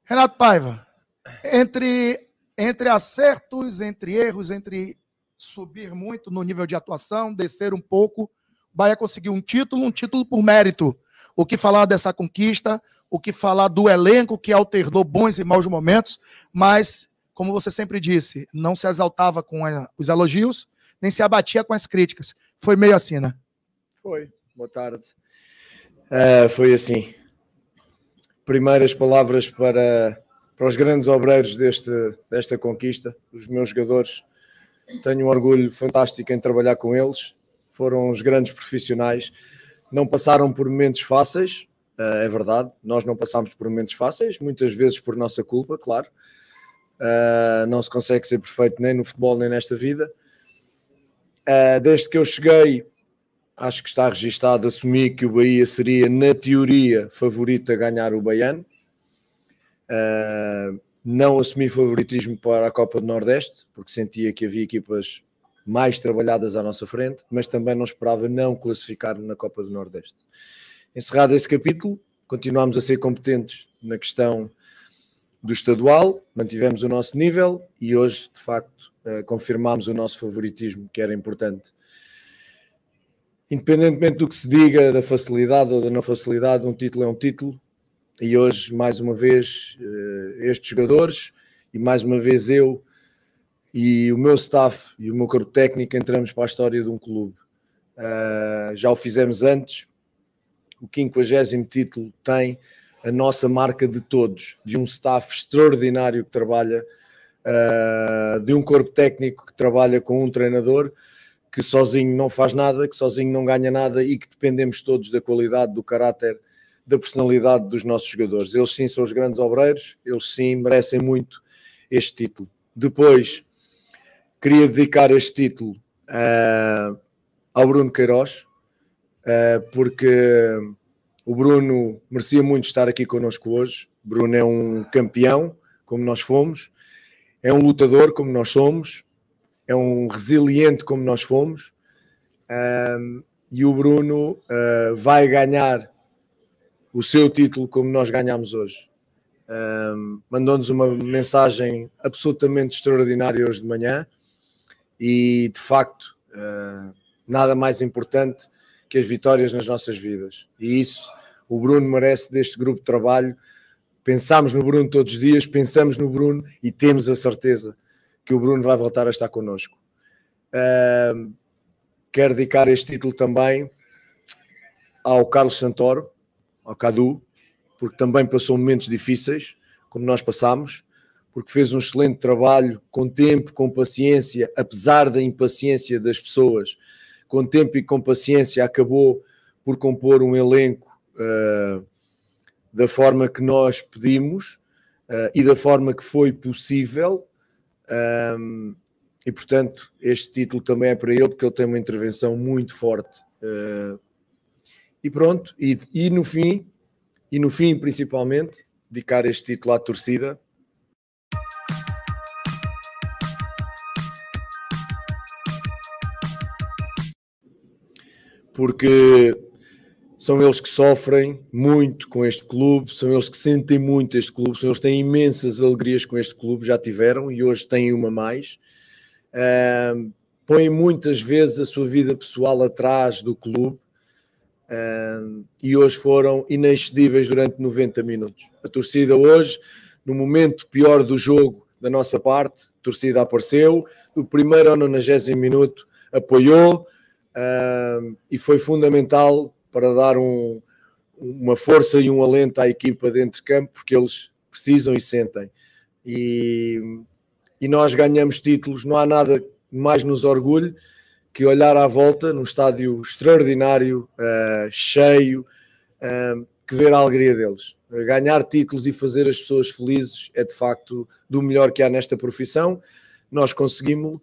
Renato Paiva, entre acertos, entre erros, entre subir muito no nível de atuação, descer um pouco, o Bahia conseguiu um título por mérito. O que falar dessa conquista, o que falar do elenco que alternou bons e maus momentos, mas, como você sempre disse, não se exaltava com os elogios, nem se abatia com as críticas. Foi meio assim, né? Foi. Boa tarde. Foi assim. Primeiras palavras para os grandes obreiros desta conquista, os meus jogadores. Tenho um orgulho fantástico em trabalhar com eles. Foram os grandes profissionais. Não passaram por momentos fáceis, é verdade. Nós não passámos por momentos fáceis, muitas vezes por nossa culpa, claro. Não se consegue ser perfeito nem no futebol nem nesta vida. Desde que eu cheguei, acho que está registado, assumi que o Bahia seria, na teoria, favorito a ganhar o Baiano. Não assumi favoritismo para a Copa do Nordeste, porque sentia que havia equipas mais trabalhadas à nossa frente, mas também não esperava não classificar na Copa do Nordeste. Encerrado esse capítulo, continuámos a ser competentes na questão do estadual, mantivemos o nosso nível e hoje, de facto, confirmámos o nosso favoritismo, que era importante. Independentemente do que se diga, da facilidade ou da não facilidade, um título é um título. E hoje, mais uma vez, estes jogadores e mais uma vez eu e o meu staff e o meu corpo técnico entramos para a história de um clube. Já o fizemos antes. O 50º título tem a nossa marca de todos, de um staff extraordinário que trabalha, de um corpo técnico que trabalha com um treinador que sozinho não faz nada, que sozinho não ganha nada e que dependemos todos da qualidade, do caráter, da personalidade dos nossos jogadores. Eles sim são os grandes obreiros, eles sim merecem muito este título. Depois, queria dedicar este título ao Bruno Queiroz, porque o Bruno merecia muito estar aqui connosco hoje. O Bruno é um campeão, como nós fomos, é um lutador, como nós somos, é um resiliente, como nós fomos, e o Bruno vai ganhar o seu título como nós ganhámos hoje. Mandou-nos uma mensagem absolutamente extraordinária hoje de manhã e, de facto, nada mais importante que as vitórias nas nossas vidas. E isso o Bruno merece deste grupo de trabalho. Pensámos no Bruno todos os dias, pensamos no Bruno e temos a certeza que o Bruno vai voltar a estar connosco. Quero dedicar este título também ao Carlos Santoro, ao Cadu, porque também passou momentos difíceis, como nós passámos, porque fez um excelente trabalho, com tempo, com paciência, apesar da impaciência das pessoas, com tempo e com paciência acabou por compor um elenco da forma que nós pedimos e da forma que foi possível, e portanto este título também é para ele, porque ele tem uma intervenção muito forte. E pronto, e no fim, principalmente, dedicar este título à torcida. Porque são eles que sofrem muito com este clube, são eles que sentem muito este clube, são eles que têm imensas alegrias com este clube, já tiveram e hoje têm uma mais. Põem muitas vezes a sua vida pessoal atrás do clube. E hoje foram inexcedíveis durante 90 minutos. A torcida hoje, no momento pior do jogo da nossa parte, a torcida apareceu, do primeiro ao 90º minuto apoiou, e foi fundamental para dar uma força e um alento à equipa dentro de campo, porque eles precisam e sentem. E nós ganhamos títulos, não há nada mais nos orgulhe que olhar à volta num estádio extraordinário, cheio, que ver a alegria deles. Ganhar títulos e fazer as pessoas felizes é de facto do melhor que há nesta profissão. Nós conseguimos,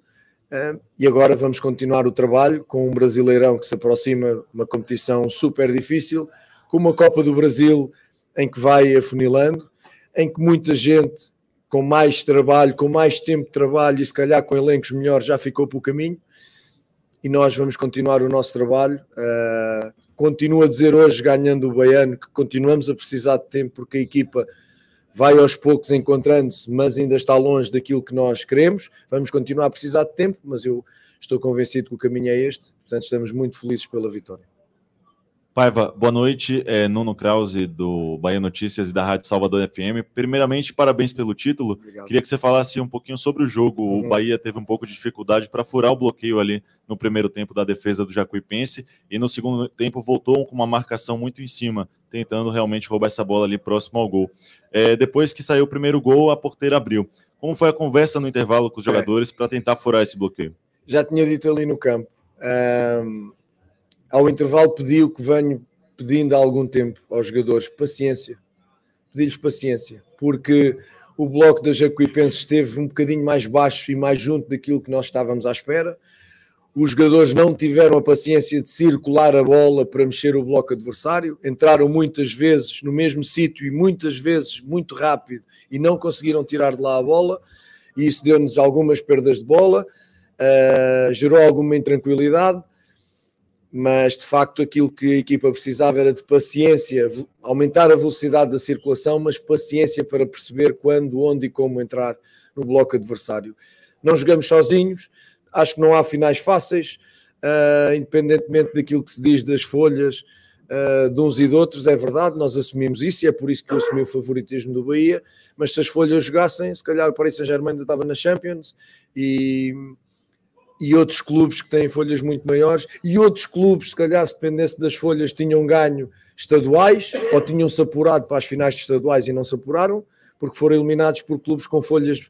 e agora vamos continuar o trabalho com um Brasileirão que se aproxima, uma competição super difícil, com uma Copa do Brasil em que vai afunilando, em que muita gente com mais trabalho, com mais tempo de trabalho e se calhar com elencos melhores já ficou pelo caminho. E nós vamos continuar o nosso trabalho. Continuo a dizer hoje, ganhando o Baiano, que continuamos a precisar de tempo porque a equipa vai aos poucos encontrando-se, mas ainda está longe daquilo que nós queremos. Vamos continuar a precisar de tempo, mas eu estou convencido que o caminho é este, portanto estamos muito felizes pela vitória. Paiva, boa noite, Nuno Krause do Bahia Notícias e da Rádio Salvador FM. Primeiramente, parabéns pelo título. Obrigado. Queria que você falasse um pouquinho sobre o jogo. O Bahia teve um pouco de dificuldade para furar o bloqueio ali no primeiro tempo da defesa do Jacuipense e no segundo tempo voltou com uma marcação muito em cima, tentando realmente roubar essa bola ali próximo ao gol. Depois que saiu o primeiro gol, a porteira abriu. Como foi a conversa no intervalo com os jogadores para tentar furar esse bloqueio? Já tinha dito ali no campo. Ao intervalo pedi o que venho pedindo há algum tempo aos jogadores, paciência. Pedi-lhes paciência, porque o bloco da Jacuipense esteve um bocadinho mais baixo e mais junto daquilo que nós estávamos à espera. Os jogadores não tiveram a paciência de circular a bola para mexer o bloco adversário. Entraram muitas vezes no mesmo sítio e muitas vezes muito rápido e não conseguiram tirar de lá a bola. E isso deu-nos algumas perdas de bola, gerou alguma intranquilidade. Mas de facto aquilo que a equipa precisava era de paciência, aumentar a velocidade da circulação, mas paciência para perceber quando, onde e como entrar no bloco adversário. Não jogamos sozinhos, acho que não há finais fáceis, independentemente daquilo que se diz das folhas de uns e de outros, é verdade, nós assumimos isso e é por isso que eu assumi o favoritismo do Bahia, mas se as folhas jogassem, se calhar o Paris Saint-Germain ainda estava na Champions e outros clubes que têm folhas muito maiores, e outros clubes, se calhar, se dependesse das folhas, tinham ganho estaduais, ou tinham-se apurado para as finais de estaduais e não se apuraram, porque foram eliminados por clubes com folhas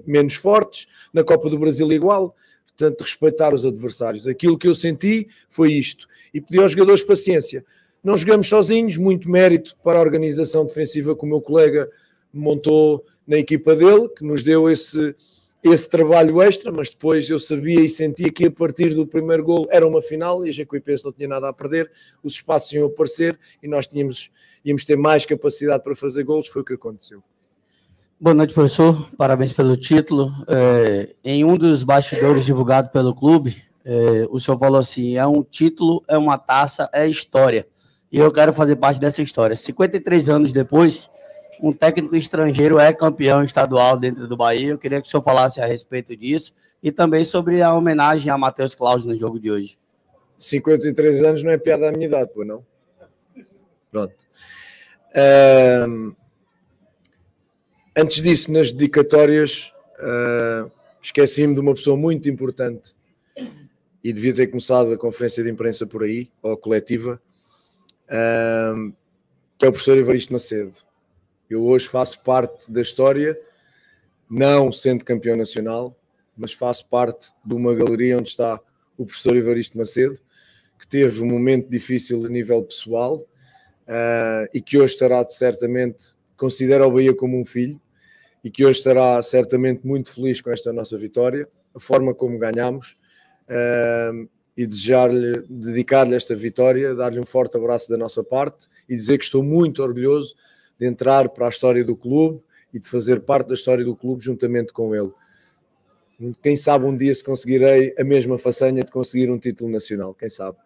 menos fortes, na Copa do Brasil igual, portanto, respeitar os adversários. Aquilo que eu senti foi isto, e pedi aos jogadores paciência. Não jogamos sozinhos, muito mérito para a organização defensiva que o meu colega montou na equipa dele, que nos deu esse trabalho extra, mas depois eu sabia e sentia que a partir do primeiro golo era uma final e a Jacuipense não tinha nada a perder, os espaços iam aparecer e nós íamos ter mais capacidade para fazer golos, foi o que aconteceu. Boa noite, professor, parabéns pelo título. Em um dos bastidores divulgado pelo clube, o senhor falou assim, é um título, é uma taça, é história, e eu quero fazer parte dessa história. 53 anos depois, um técnico estrangeiro é campeão estadual dentro do Bahia. Eu queria que o senhor falasse a respeito disso e também sobre a homenagem a Matheus Claus no jogo de hoje. 53 anos não é piada da minha idade, pô, não? Pronto. Antes disso, nas dedicatórias, esqueci-me de uma pessoa muito importante e devia ter começado a conferência de imprensa por aí, ou a coletiva, que é o professor Evaristo Macedo. Eu hoje faço parte da história, não sendo campeão nacional, mas faço parte de uma galeria onde está o professor Evaristo Macedo, que teve um momento difícil a nível pessoal e que hoje estará certamente, considera o Bahia como um filho, e que hoje estará certamente muito feliz com esta nossa vitória, a forma como ganhamos, e dedicar-lhe esta vitória, dar-lhe um forte abraço da nossa parte e dizer que estou muito orgulhoso de entrar para a história do clube e de fazer parte da história do clube juntamente com ele. Quem sabe um dia se conseguirei a mesma façanha de conseguir um título nacional, quem sabe.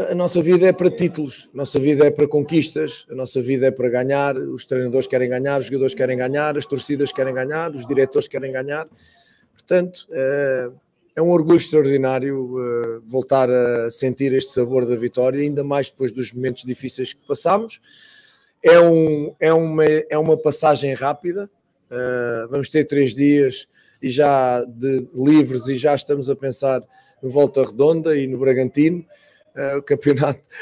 A nossa vida é para títulos, a nossa vida é para conquistas, a nossa vida é para ganhar, os treinadores querem ganhar, os jogadores querem ganhar, as torcidas querem ganhar, os diretores querem ganhar. Portanto, é um orgulho extraordinário voltar a sentir este sabor da vitória, ainda mais depois dos momentos difíceis que passamos. É uma passagem rápida, vamos ter 3 dias e já livres e já estamos a pensar no Volta Redonda e no Bragantino.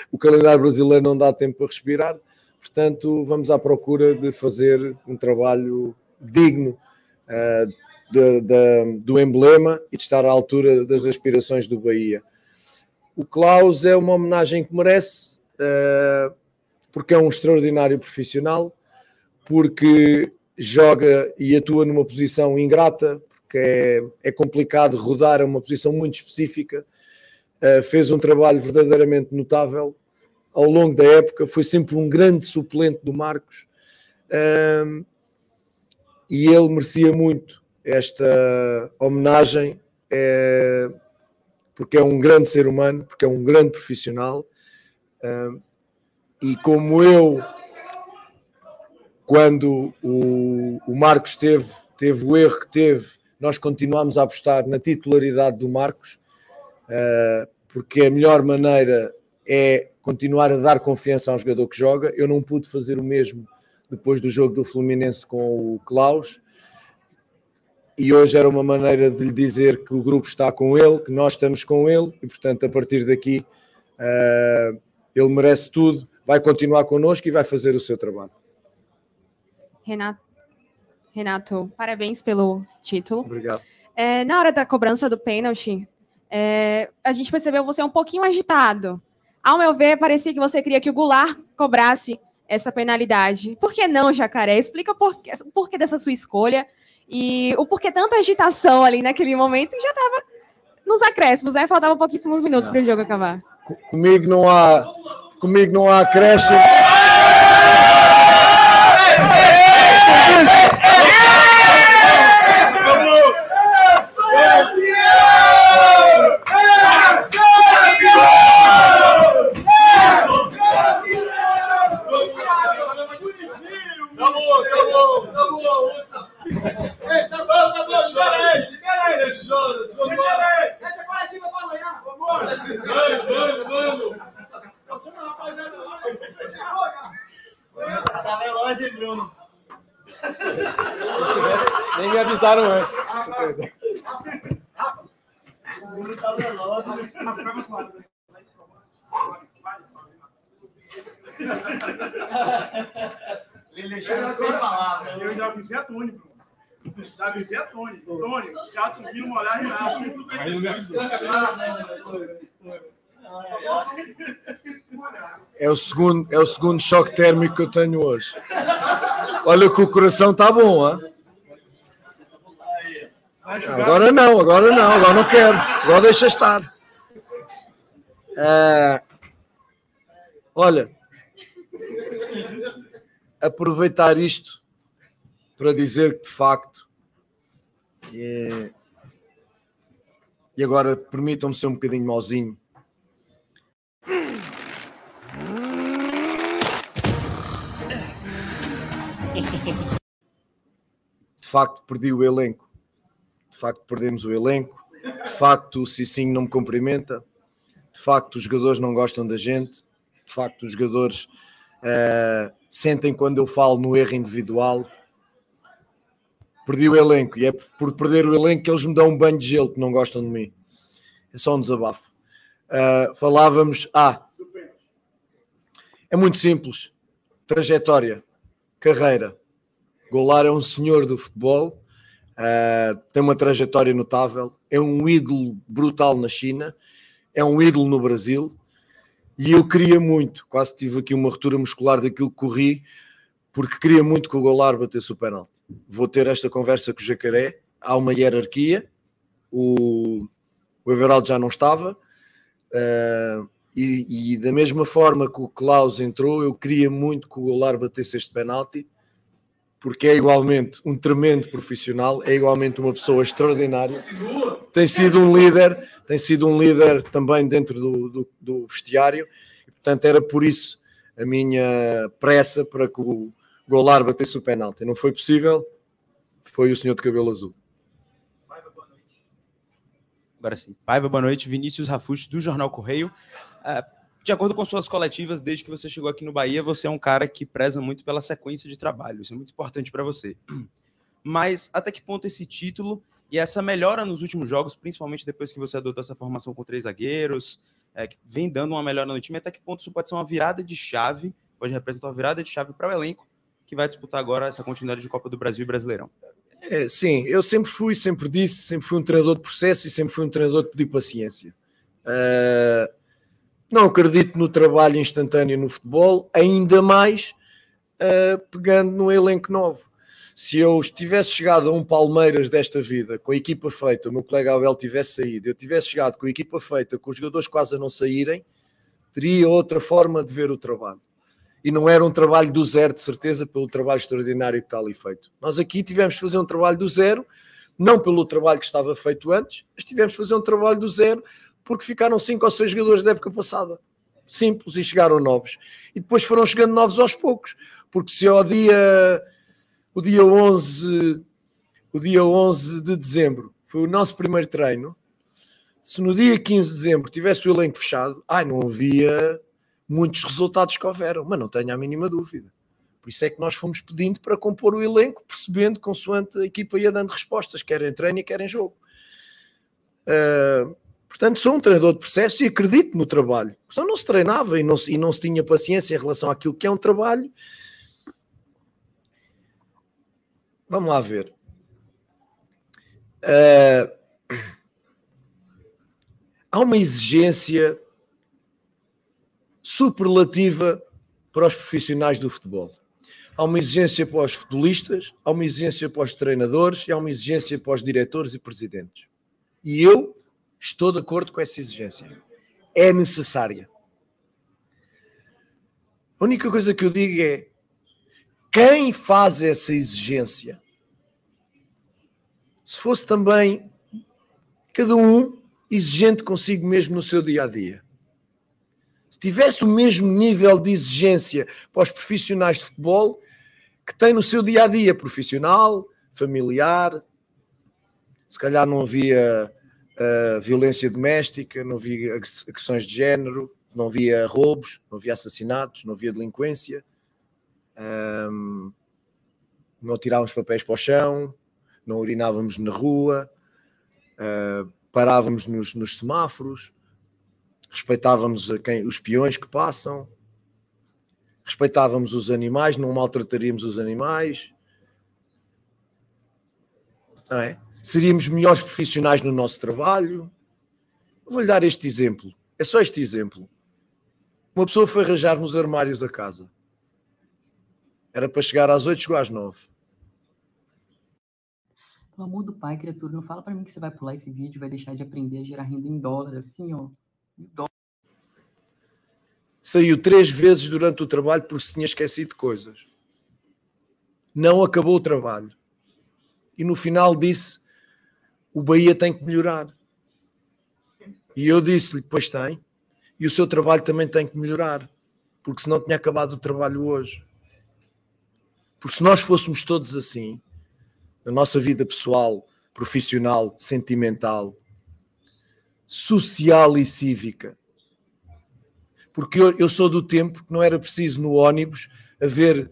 O calendário brasileiro não dá tempo para respirar, portanto vamos à procura de fazer um trabalho digno do emblema e de estar à altura das aspirações do Bahia. O Klaus é uma homenagem que merece, porque é um extraordinário profissional, porque joga e atua numa posição ingrata, porque é complicado rodar a uma posição muito específica, fez um trabalho verdadeiramente notável ao longo da época, foi sempre um grande suplente do Marcos, e ele merecia muito esta homenagem, porque é um grande ser humano, porque é um grande profissional, E como eu, quando o Marcos teve o erro que teve, nós continuamos a apostar na titularidade do Marcos, porque a melhor maneira é continuar a dar confiança ao jogador que joga. Eu não pude fazer o mesmo depois do jogo do Fluminense com o Klaus, e hoje era uma maneira de lhe dizer que o grupo está com ele, que nós estamos com ele, e portanto a partir daqui ele merece tudo, vai continuar connosco e vai fazer o seu trabalho. Renato, parabéns pelo título. Obrigado. Na hora da cobrança do pênalti, a gente percebeu você um pouquinho agitado. Ao meu ver, parecia que você queria que o Goulart cobrasse essa penalidade. Por que não, Jacaré? Explica o porquê dessa sua escolha e o porquê tanta agitação ali naquele momento, e já estava nos acréscimos, né? Faltavam pouquíssimos minutos para o jogo acabar. Comigo não há acréscimo. Deixa a coletiva para amanhã, vamos. Tá veloz, hein, Bruno? Nem me avisaram antes. O Bruno tá veloz. Ele deixou sem palavras. Eu já avisei a Tony, Bruno. Já avisei a Tony. Tony, os caras estão vindo molhar Renato. Aí não me avisou. É o segundo choque térmico que eu tenho hoje. Olha que o coração está bom, hein? Agora não quero. Agora deixa estar. Olha, aproveitar isto para dizer que de facto, e agora permitam-me ser um bocadinho mauzinho, de facto perdi o elenco, de facto perdemos o elenco, de facto o Cicinho não me cumprimenta, de facto os jogadores não gostam da gente, de facto os jogadores sentem quando eu falo no erro individual. Perdi o elenco, e é por perder o elenco que eles me dão um banho de gelo, que não gostam de mim. É só um desabafo. Falávamos... é muito simples. Trajetória, carreira. Goulart é um senhor do futebol, tem uma trajetória notável, é um ídolo brutal na China, é um ídolo no Brasil, e eu queria muito, quase tive aqui uma ruptura muscular daquilo que corri, porque queria muito que o Goulart batesse o penalti. Vou ter esta conversa com o Jacaré, há uma hierarquia, o Everaldo já não estava, e da mesma forma que o Klaus entrou, eu queria muito que o Goulart batesse este penalti, porque é igualmente um tremendo profissional, é igualmente uma pessoa extraordinária, tem sido um líder também dentro do vestiário, e portanto era por isso a minha pressa para que o Goulart batesse o penalti. Não foi possível, foi o senhor de cabelo azul. Paiva, boa noite. Agora sim. Paiva, boa noite. Vinícius Rafucci, do Jornal Correio. De acordo com suas coletivas, desde que você chegou aqui no Bahia, você é um cara que preza muito pela sequência de trabalho. Isso é muito importante para você. Mas até que ponto esse título e essa melhora nos últimos jogos, principalmente depois que você adotou essa formação com 3 zagueiros, que vem dando uma melhora no time, até que ponto isso pode ser uma virada de chave, pode representar uma virada de chave para o elenco que vai disputar agora essa continuidade de Copa do Brasil e Brasileirão? Sim, eu sempre fui um treinador de processo e sempre fui um treinador de pedir paciência. Não acredito no trabalho instantâneo no futebol, ainda mais pegando no elenco novo. Se eu tivesse chegado a um Palmeiras desta vida, com a equipa feita, o meu colega Abel tivesse saído, eu tivesse chegado com a equipa feita, com os jogadores quase a não saírem, teria outra forma de ver o trabalho. E não era um trabalho do zero, de certeza, pelo trabalho extraordinário que está ali feito. Nós aqui tivemos de fazer um trabalho do zero, não pelo trabalho que estava feito antes, mas tivemos de fazer um trabalho do zero, porque ficaram 5 ou 6 jogadores da época passada. simples, e chegaram novos. E depois foram chegando novos aos poucos, porque se o dia 11 de dezembro foi o nosso primeiro treino, se no dia 15 de dezembro tivesse o elenco fechado, não havia muitos resultados que houveram, mas não tenho a mínima dúvida. Por isso é que nós fomos pedindo para compor o elenco, percebendo consoante a equipa ia dando respostas, quer em treino e quer em jogo. Portanto, sou um treinador de processo e acredito no trabalho. Só não se treinava e não se tinha paciência em relação àquilo que é um trabalho. Vamos lá ver. Há uma exigência superlativa para os profissionais do futebol. Há uma exigência para os futebolistas, há uma exigência para os treinadores e há uma exigência para os diretores e presidentes. E eu estou de acordo com essa exigência. É necessária. A única coisa que eu digo é: quem faz essa exigência, se fosse também cada um exigente consigo mesmo no seu dia-a-dia, se tivesse o mesmo nível de exigência para os profissionais de futebol que tem no seu dia-a-dia profissional, familiar, se calhar não havia violência doméstica, não havia agressões de género, não havia roubos, não havia assassinatos, não havia delinquência, não tirávamos papéis para o chão, não urinávamos na rua, parávamos nos semáforos, respeitávamos os peões que passam, respeitávamos os animais, não maltrataríamos os animais, não é? Seríamos melhores profissionais no nosso trabalho. Vou-lhe dar este exemplo, é só este exemplo. Uma pessoa foi arranjar nos armários a casa. Era para chegar às 8, chegou às 9. Pelo amor do pai, criatura, não fala pra mim que você vai pular esse vídeo e vai deixar de aprender a gerar renda em dólar, assim, ó. Saiu 3 vezes durante o trabalho porque se tinha esquecido de coisas. Não acabou o trabalho. E no final disse: o Bahia tem que melhorar. E eu disse-lhe: pois tem. E o seu trabalho também tem que melhorar. Porque senão tinha acabado o trabalho hoje. Porque se nós fôssemos todos assim, na nossa vida pessoal, profissional, sentimental, social e cívica, porque eu sou do tempo que não era preciso no ónibus haver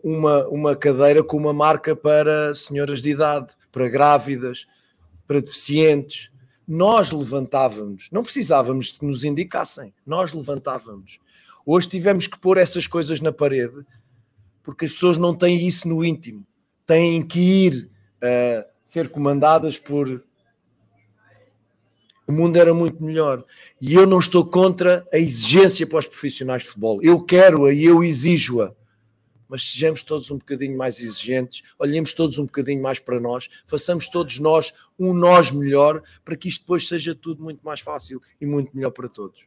uma cadeira com uma marca para senhoras de idade, para grávidas, para deficientes. Nós levantávamos, não precisávamos que nos indicassem, nós levantávamos. Hoje tivemos que pôr essas coisas na parede, porque as pessoas não têm isso no íntimo, têm que ir a ser comandadas por... O mundo era muito melhor. E eu não estou contra a exigência para os profissionais de futebol. Eu quero-a e eu exijo-a. Mas sejamos todos um bocadinho mais exigentes, olhemos todos um bocadinho mais para nós, façamos todos nós um nós melhor, para que isto depois seja tudo muito mais fácil e muito melhor para todos.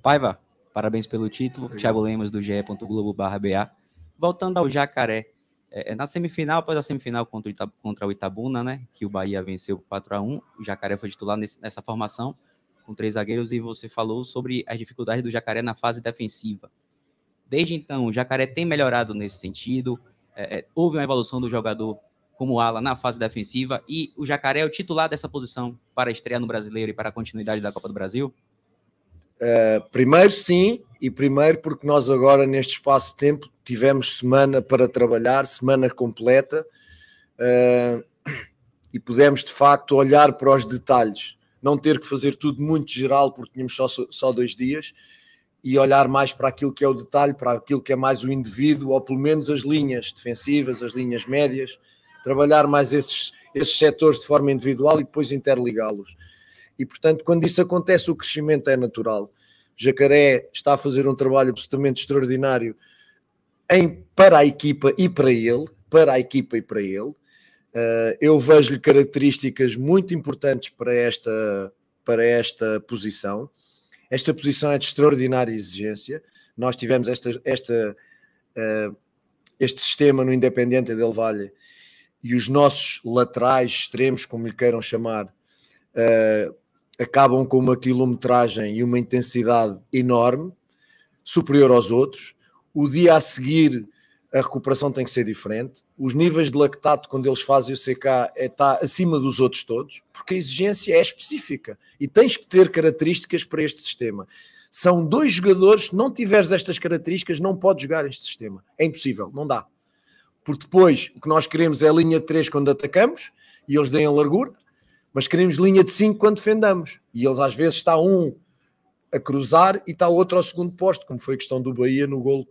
Paiva, parabéns pelo título. Thiago Lemos, do ge.globo.ba. Voltando ao Jacaré, na semifinal, após a semifinal contra o Itabuna, né, que o Bahia venceu 4-1, o Jacaré foi titular nessa formação, com 3 zagueiros, e você falou sobre as dificuldades do Jacaré na fase defensiva. Desde então, o Jacaré tem melhorado nesse sentido, houve uma evolução do jogador como ala na fase defensiva, e o Jacaré é o titular dessa posição para estrear no Brasileiro e para a continuidade da Copa do Brasil? Primeiro sim, e primeiro porque nós agora neste espaço de tempo tivemos semana para trabalhar, semana completa, e pudemos de facto olhar para os detalhes, não ter que fazer tudo muito geral porque tínhamos só 2 dias, e olhar mais para aquilo que é o detalhe, para aquilo que é mais o indivíduo, ou pelo menos as linhas defensivas, as linhas médias, trabalhar mais esses setores de forma individual e depois interligá-los. E, portanto, quando isso acontece, o crescimento é natural. O Jacaré está a fazer um trabalho absolutamente extraordinário para a equipa e para ele. Eu vejo-lhe características muito importantes para esta posição. Esta posição é de extraordinária exigência. Nós tivemos este sistema no Independiente del Valle e os nossos laterais extremos, como lhe queiram chamar, acabam com uma quilometragem e uma intensidade enorme, superior aos outros. O dia a seguir a recuperação tem que ser diferente. Os níveis de lactato, quando eles fazem o CK, está acima dos outros todos, porque a exigência é específica e tens que ter características para este sistema. São 2 jogadores, se não tiveres estas características, não podes jogar este sistema. É impossível, não dá. Porque depois o que nós queremos é a linha de 3 quando atacamos e eles deem a largura, mas queremos linha de 5 quando defendamos. E eles às vezes está um a cruzar e está o outro ao segundo posto, como foi a questão do Bahia no golo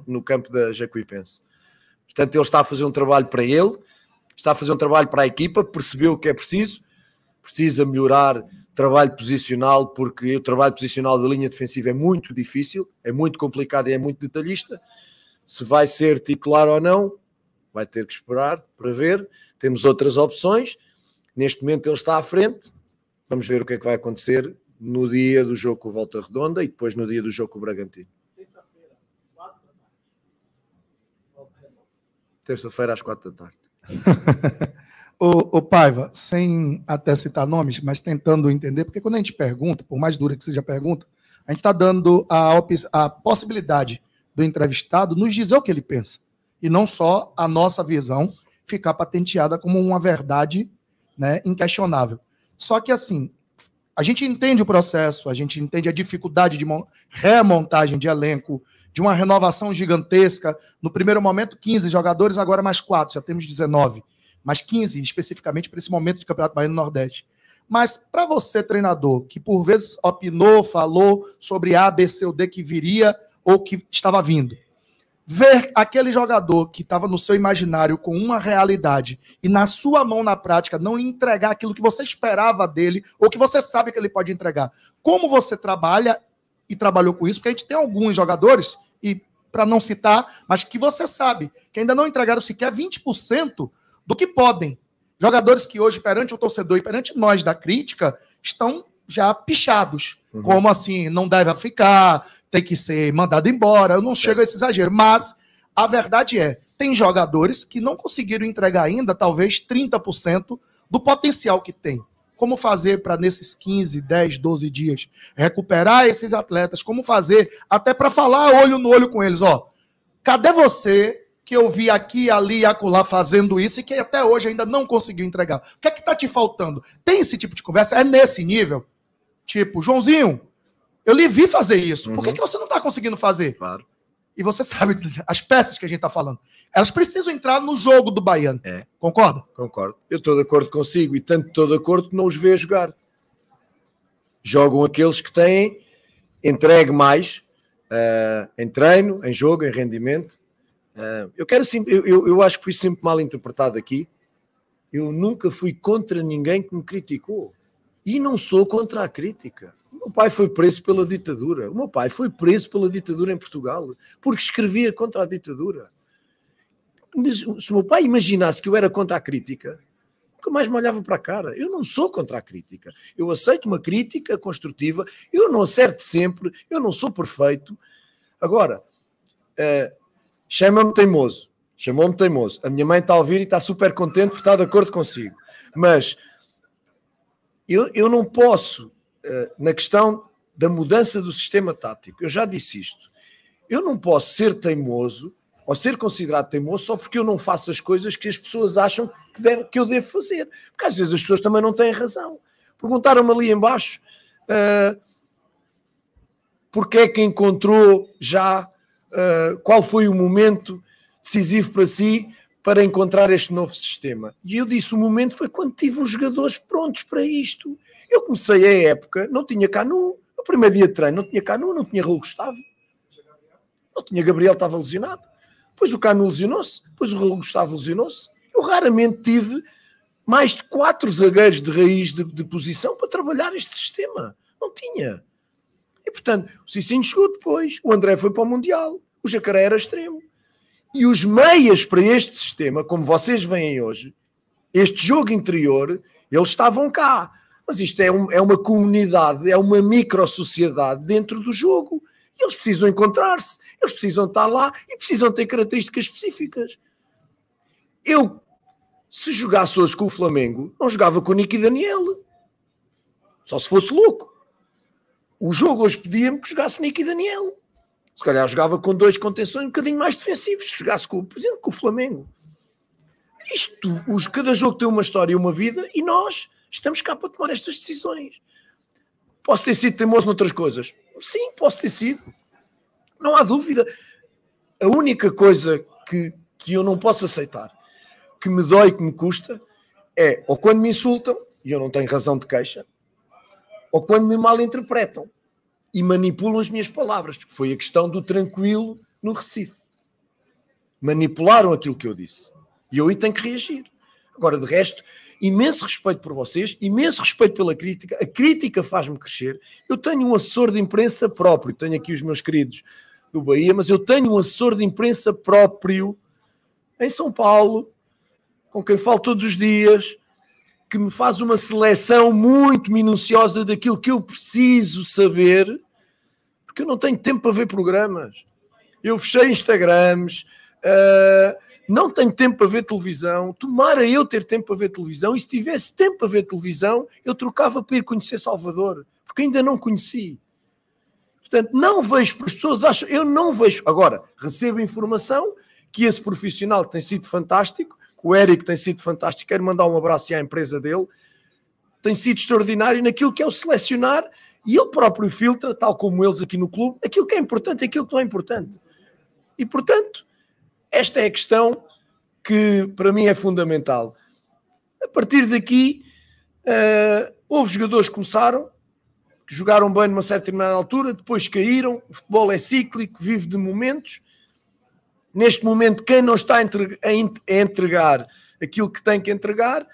no campo da Jacuipense. Portanto, ele está a fazer um trabalho para ele, está a fazer um trabalho para a equipa, percebeu o que é preciso, precisa melhorar trabalho posicional, porque o trabalho posicional da linha defensiva é muito difícil, é muito complicado e é muito detalhista. Se vai ser titular ou não, vai ter que esperar para ver. Temos outras opções. Neste momento ele está à frente. Vamos ver o que é que vai acontecer no dia do jogo com o Volta Redonda e depois no dia do jogo com o Bragantino. Terça-feira às 4 da tarde. Ô Paiva, sem até citar nomes, mas tentando entender, porque quando a gente pergunta, por mais dura que seja a pergunta, a gente está dando a possibilidade do entrevistado nos dizer o que ele pensa, e não só a nossa visão ficar patenteada como uma verdade, né, inquestionável. Só que, assim, a gente entende o processo, a gente entende a dificuldade de remontagem de elenco, de uma renovação gigantesca. No primeiro momento, 15 jogadores, agora mais 4, já temos 19. Mas 15 especificamente para esse momento de Campeonato Baiano do Nordeste. Mas para você, treinador, que por vezes opinou, falou sobre A, B, C ou D que viria ou que estava vindo, ver aquele jogador que estava no seu imaginário com uma realidade e na sua mão, na prática, não lhe entregar aquilo que você esperava dele ou que você sabe que ele pode entregar. Como você trabalha e trabalhou com isso? Porque a gente tem alguns jogadores, e para não citar, mas que você sabe que ainda não entregaram sequer 20% do que podem. Jogadores que hoje, perante o torcedor e perante nós da crítica, estão já pichados. Como assim, não deve ficar, tem que ser mandado embora. Eu não chego a esse exagero. Mas a verdade é, tem jogadores que não conseguiram entregar ainda, talvez, 30% do potencial que tem. Como fazer para, nesses 15, 10, 12 dias, recuperar esses atletas? Como fazer até para falar olho no olho com eles? Ó, cadê você que eu vi aqui, ali e acolá fazendo isso e que até hoje ainda não conseguiu entregar? O que é que está te faltando? Tem esse tipo de conversa? É nesse nível? Tipo, Joãozinho, eu lhe vi fazer isso. Por que você não está conseguindo fazer? Claro. E você sabe, as peças que a gente está falando, elas precisam entrar no jogo do Baiano. Concorda? Concordo. Eu estou de acordo consigo e tanto estou de acordo que não os vejo jogar. Jogam aqueles que têm entregue mais em treino, em jogo, em rendimento. Eu acho que fui sempre mal interpretado aqui. Eu nunca fui contra ninguém que me criticou. E não sou contra a crítica. O meu pai foi preso pela ditadura. O meu pai foi preso pela ditadura em Portugal, porque escrevia contra a ditadura. Se o meu pai imaginasse que eu era contra a crítica, nunca mais me olhava para a cara. Eu não sou contra a crítica. Eu aceito uma crítica construtiva. Eu não acerto sempre. Eu não sou perfeito. Agora, chama-me teimoso. Chamou-me teimoso. A minha mãe está a ouvir e está super contente por estar de acordo consigo. Mas eu não posso, na questão da mudança do sistema tático, eu já disse isto, eu não posso ser teimoso ou ser considerado teimoso só porque eu não faço as coisas que as pessoas acham que eu devo fazer. Porque às vezes as pessoas também não têm razão. Perguntaram-me ali em baixo porque é que encontrou já, qual foi o momento decisivo para si para encontrar este novo sistema. E eu disse, o momento foi quando tive os jogadores prontos para isto. Eu comecei a época, não tinha Canu, no primeiro dia de treino não tinha Canu, não tinha Raul Gustavo, não tinha Gabriel, estava lesionado. Depois o Canu lesionou-se, depois o Raul Gustavo lesionou-se. Eu raramente tive mais de 4 zagueiros de raiz de posição para trabalhar este sistema. Não tinha. E portanto, o Cicinho chegou depois, o André foi para o Mundial, o Jacaré era extremo. E os meias para este sistema, como vocês veem hoje, este jogo interior, eles estavam cá. Mas isto é uma comunidade, é uma micro-sociedade dentro do jogo. E eles precisam encontrar-se, eles precisam estar lá e precisam ter características específicas. Eu, se jogasse hoje com o Flamengo, não jogava com o Nico e Daniel. Só se fosse louco. O jogo hoje pedia-me que jogasse Nico e Daniel. Se calhar jogava com 2 contenções um bocadinho mais defensivos. Se jogasse, por exemplo, com o Flamengo. Cada jogo tem uma história e uma vida e nós estamos cá para tomar estas decisões. Posso ter sido teimoso noutras coisas? Sim, posso ter sido. Não há dúvida. A única coisa que eu não posso aceitar, que me dói, que me custa, é ou quando me insultam, e eu não tenho razão de queixa, ou quando me mal interpretam e manipulam as minhas palavras. Foi a questão do Tranquilo no Recife. Manipularam aquilo que eu disse. E eu aí tenho que reagir. Agora, de resto, imenso respeito por vocês, imenso respeito pela crítica. A crítica faz-me crescer. Eu tenho um assessor de imprensa próprio. Tenho aqui os meus queridos do Bahia, mas eu tenho um assessor de imprensa próprio em São Paulo, com quem falo todos os dias, que me faz uma seleção muito minuciosa daquilo que eu preciso saber, porque eu não tenho tempo para ver programas. Eu fechei Instagrams, não tenho tempo para ver televisão. Tomara eu ter tempo para ver televisão, e se tivesse tempo para ver televisão, eu trocava para ir conhecer Salvador, porque ainda não conheci. Portanto, não vejo para as pessoas, eu não vejo. Agora, recebo informação que esse profissional tem sido fantástico, o Érico tem sido fantástico, quero mandar um abraço à empresa dele, tem sido extraordinário naquilo que é o selecionar, e ele próprio filtra, tal como eles aqui no clube, aquilo que é importante e aquilo que não é importante. E, portanto, esta é a questão que para mim é fundamental. A partir daqui, houve jogadores que começaram, que jogaram bem numa certa determinada altura, depois caíram. O futebol é cíclico, vive de momentos. Neste momento, quem não está a entregar aquilo que tem que entregar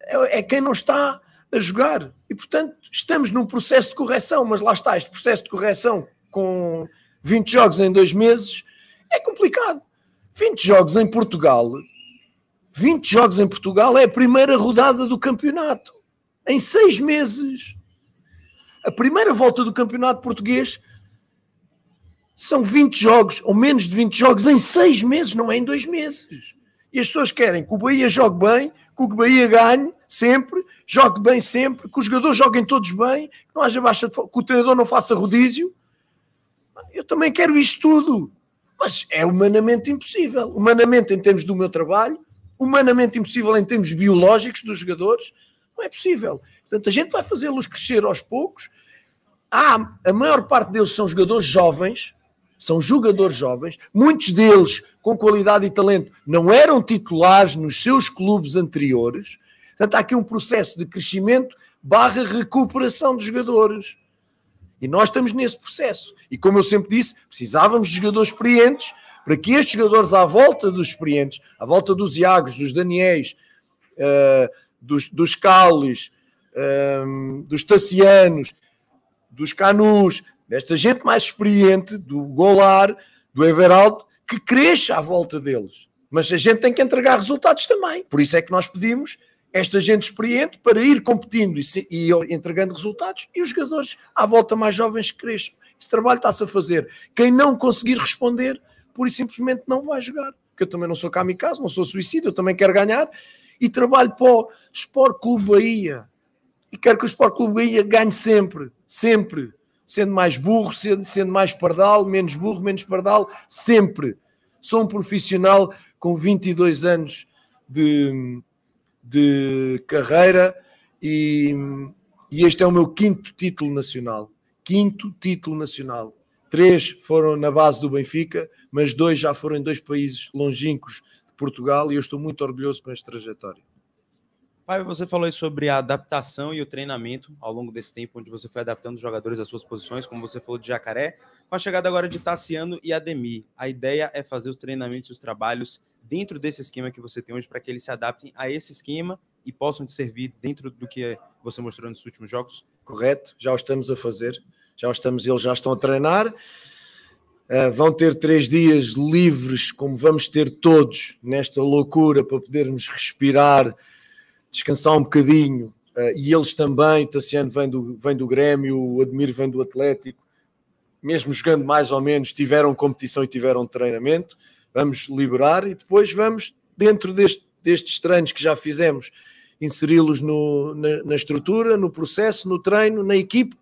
é quem não está a jogar. E, portanto, estamos num processo de correção, mas lá está, este processo de correção com 20 jogos em 2 meses é complicado. 20 jogos em Portugal é a primeira rodada do campeonato. Em 6 meses. A primeira volta do campeonato português são 20 jogos, ou menos de 20 jogos, em 6 meses, não é em 2 meses. E as pessoas querem que o Bahia jogue bem, que o Bahia ganhe sempre, jogue bem sempre, que os jogadores joguem todos bem, que não haja baixa de... que o treinador não faça rodízio. Eu também quero isto tudo. Mas é humanamente impossível. Humanamente, em termos do meu trabalho, humanamente impossível em termos biológicos dos jogadores. Não é possível. Portanto, a gente vai fazê-los crescer aos poucos. A maior parte deles são jogadores jovens, muitos deles com qualidade e talento não eram titulares nos seus clubes anteriores. Portanto, há aqui um processo de crescimento / recuperação dos jogadores. E nós estamos nesse processo. E como eu sempre disse, precisávamos de jogadores experientes para que estes jogadores à volta dos experientes, à volta dos Iagos, dos Daniéis, dos Caulis, dos Tassianos, dos Canus, desta gente mais experiente, do Goulart, do Everaldo, que cresça à volta deles. Mas a gente tem que entregar resultados também. Por isso é que nós pedimos esta gente experiente para ir competindo e entregando resultados, e os jogadores à volta mais jovens que cresçam. Esse trabalho está-se a fazer. Quem não conseguir responder, pura e simplesmente não vai jogar. Porque eu também não sou kamikaze, não sou suicida, eu também quero ganhar e trabalho para o Sport Clube Bahia. E quero que o Sport Clube Bahia ganhe sempre, sempre. Sendo mais burro, sendo mais pardal, menos burro, menos pardal, sempre. Sou um profissional com 22 anos de carreira e este é o meu 5º título nacional. 5º título nacional. 3 foram na base do Benfica, mas 2 já foram em 2 países longínquos de Portugal e eu estou muito orgulhoso com esta trajetória. Pai, você falou aí sobre a adaptação e o treinamento ao longo desse tempo, onde você foi adaptando os jogadores às suas posições, como você falou de Jacaré, com a chegada agora de Tassiano e Ademir. A ideia é fazer os treinamentos e os trabalhos dentro desse esquema que você tem hoje, para que eles se adaptem a esse esquema e possam te servir dentro do que você mostrou nos últimos jogos? Correto, já o estamos a fazer, eles já estão a treinar, vão ter 3 dias livres, como vamos ter todos nesta loucura, para podermos respirar, descansar um bocadinho, e eles também. O Tassiano vem do Grêmio, o Ademir vem do Atlético, mesmo jogando mais ou menos, tiveram competição e tiveram treinamento. Vamos liberar e depois vamos, dentro destes treinos que já fizemos inseri-los na estrutura, no processo, no treino, na equipa,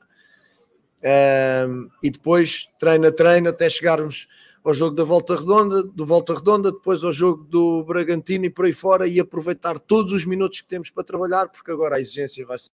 e depois treino a treino até chegarmos ao jogo da Volta Redonda, depois ao jogo do Bragantino e por aí fora, e aproveitar todos os minutos que temos para trabalhar, porque agora a exigência vai ser